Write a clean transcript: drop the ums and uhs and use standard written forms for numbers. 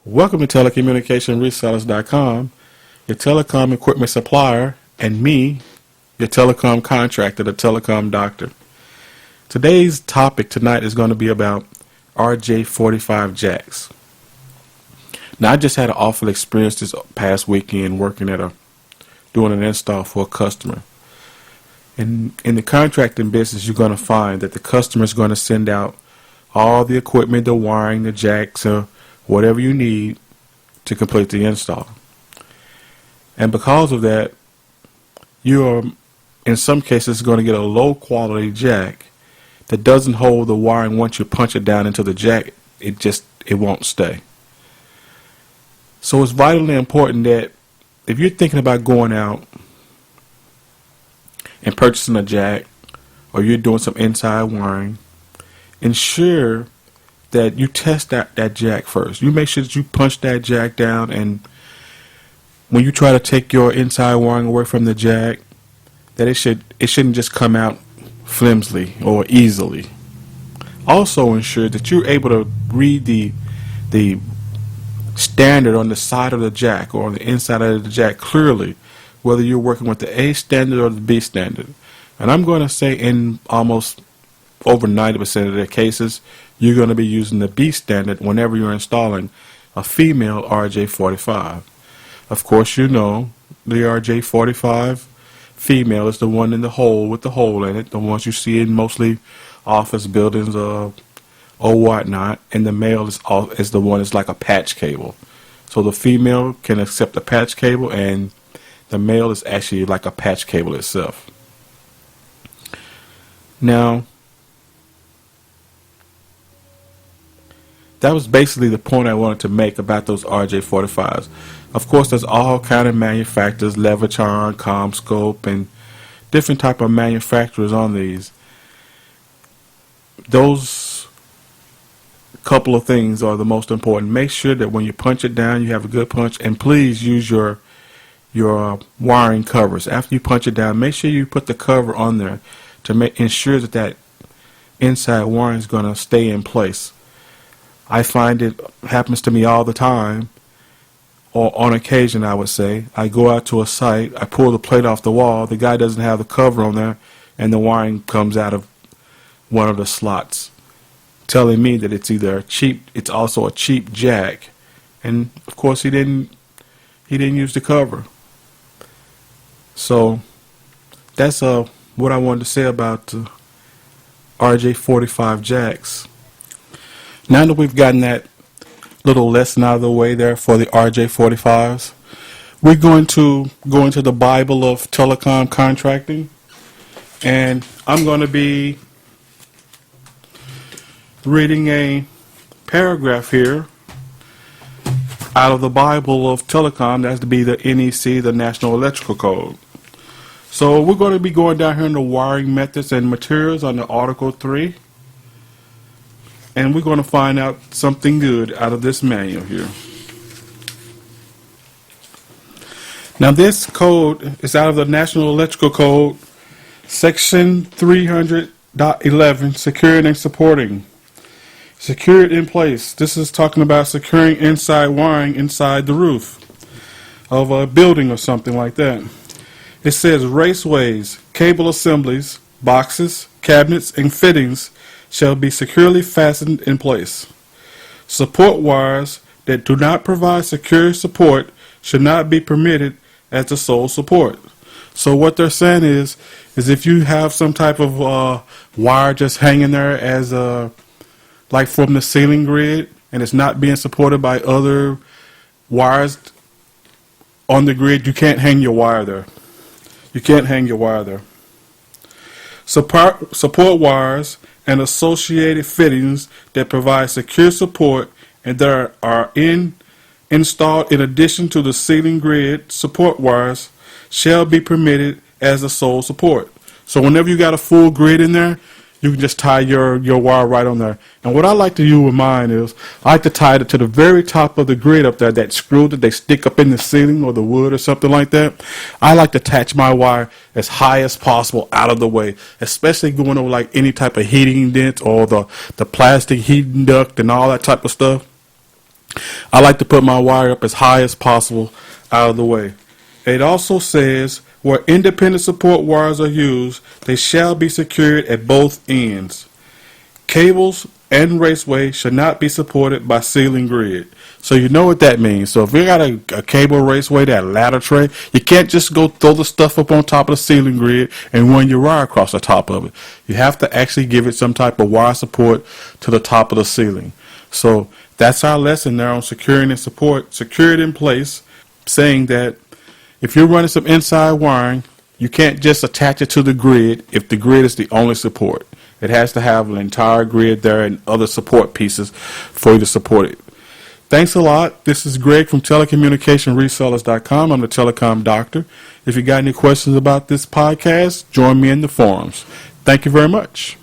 Welcome to telecommunicationresellers.com, your telecom equipment supplier, and me, your telecom contractor, the telecom doctor. Today's topic tonight is going to be about RJ45 Jacks. Now, I just had an awful experience this past weekend working at doing an install for a customer. In the contracting business, you're going to find that the customer is going to send out all the equipment, the wiring, the jacks, or whatever you need to complete the install. And because of that, you are, in some cases, going to get a low quality jack that doesn't hold the wiring. Once you punch it down into the jack, it won't stay. So it's vitally important that if you're thinking about going out and purchasing a jack, or you're doing some inside wiring, ensure that you test that jack first. You make sure that you punch that jack down, and when you try to take your inside wiring away from the jack, that it shouldn't just come out flimsily or easily. Also ensure that you're able to read the standard on the side of the jack or on the inside of the jack clearly, whether you're working with the A standard or the B standard. And I'm going to say in almost over 90% of the cases, you're going to be using the B standard whenever you're installing a female RJ45. Of course, you know the RJ45 female is the one in the hole with the hole in it, the ones you see in mostly office buildings or whatnot, and the male is the one that's like a patch cable. So the female can accept the patch cable, and the male is actually like a patch cable itself. Now, that was basically the point I wanted to make about those RJ45s. Of course, there's all kind of manufacturers, Levitron, CommScope, and different type of manufacturers on these. Those couple of things are the most important. Make sure that when you punch it down, you have a good punch, and please use your wiring covers. After you punch it down, make sure you put the cover on there to ensure that inside wiring is going to stay in place. I find it happens to me all the time, or on occasion I would say. I go out to a site, I pull the plate off the wall, the guy doesn't have the cover on there, and the wiring comes out of one of the slots, telling me that it's also a cheap jack, and of course he didn't use the cover. So that's what I wanted to say about RJ45 jacks. Now that we've gotten that little lesson out of the way there for the RJ45s, we're going to go into the Bible of telecom contracting, and I'm going to be reading a paragraph here out of the Bible of telecom. That's to be the NEC, the National Electrical Code. So we're going to be going down here in the wiring methods and materials under Article 3. And we're going to find out something good out of this manual here. Now this code is out of the National Electrical Code, Section 300.11, securing and supporting. Secured in place. This is talking about securing inside wiring inside the roof of a building or something like that. It says raceways, cable assemblies, boxes, cabinets, and fittings shall be securely fastened in place. Support wires that do not provide secure support should not be permitted as the sole support. So what they're saying is if you have some type of wire just hanging there as like from the ceiling grid, and it's not being supported by other wires on the grid, you can't hang your wire there. You can't hang your wire there. Support wires and associated fittings that provide secure support and that are installed in addition to the ceiling grid support wires shall be permitted as a sole support. So whenever you got a full grid in there, you can just tie your wire right on there. And what I like to do with mine is I like to tie it to the very top of the grid up there, that screw that they stick up in the ceiling or the wood or something like that. I like to attach my wire as high as possible out of the way, especially going over like any type of heating dent or the plastic heating duct and all that type of stuff. I like to put my wire up as high as possible out of the way. It also says where independent support wires are used, they shall be secured at both ends. Cables and raceway should not be supported by ceiling grid. So you know what that means. So if you got a cable raceway, that ladder tray, you can't just go throw the stuff up on top of the ceiling grid and run your wire across the top of it. You have to actually give it some type of wire support to the top of the ceiling. So that's our lesson there on securing and support, secured in place, saying that if you're running some inside wiring, you can't just attach it to the grid if the grid is the only support. It has to have an entire grid there and other support pieces for you to support it. Thanks a lot. This is Greg from telecommunicationresellers.com. I'm the telecom doctor. If you got any questions about this podcast, join me in the forums. Thank you very much.